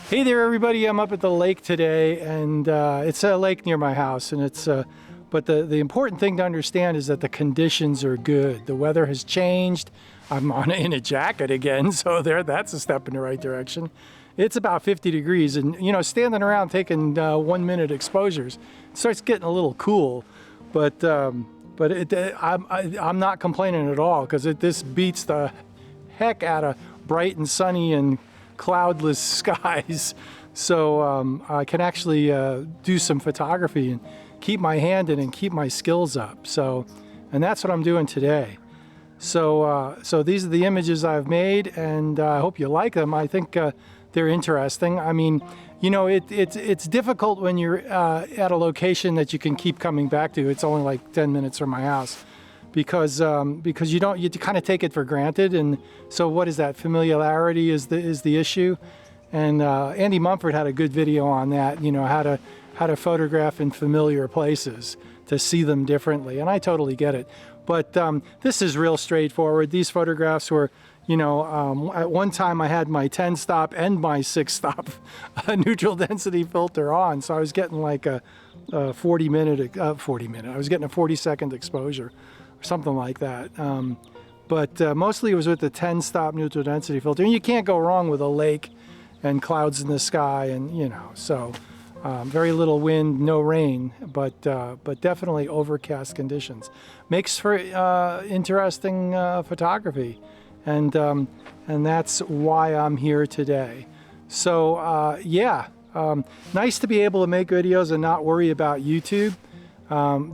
Hey there, everybody. I'm up at the lake today, and it's a lake near my house, and it's but the important thing to understand is that the conditions are good. The weather has changed. I'm in a jacket again, so that's a step in the right direction. It's about 50 degrees, and you know, standing around taking 1 minute exposures, it starts getting a little cool, but I'm not complaining at all, because this beats the heck out of bright and sunny and cloudless skies. So I can actually do some photography and keep my hand in and keep my skills up. So, and that's what I'm doing today. So these are the images I've made, and I hope you like them. I think they're interesting. I mean, you know, it's difficult when you're at a location that you can keep coming back to. It's only like 10 minutes from my house, because you kind of take it for granted. And so what is that? Familiarity is the issue. And Andy Mumford had a good video on that, you know, how to photograph in familiar places to see them differently. And I totally get it. But this is real straightforward. These photographs were, you know, at one time I had my 10 stop and my 6 stop neutral density filter on. So I was getting like a 40 minute, I was getting a 40-second exposure or something like that. But mostly it was with the 10 stop neutral density filter. And you can't go wrong with a lake and clouds in the sky, and you know, so very little wind, no rain, but definitely overcast conditions. Makes for interesting photography, and that's why I'm here today. So yeah, nice to be able to make videos and not worry about YouTube.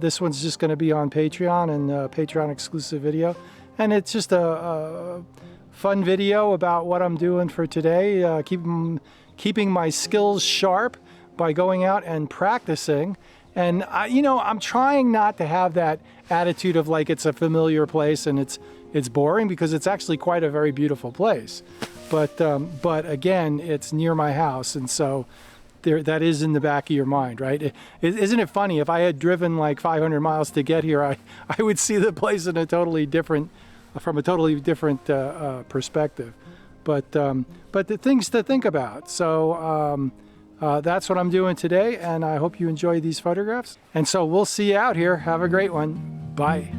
This one's just going to be on Patreon, and Patreon exclusive video, and it's just a fun video about what I'm doing for today, keeping my skills sharp by going out and practicing. And you know, I'm trying not to have that attitude of like it's a familiar place and it's boring, because it's actually quite a very beautiful place. But again, it's near my house, and so that is in the back of your mind, right? Isn't it funny? If I had driven like 500 miles to get here, I would see the place in from a totally different perspective. But the things to think about. So that's what I'm doing today, and I hope you enjoy these photographs. And so we'll see you out here. Have a great one. Bye.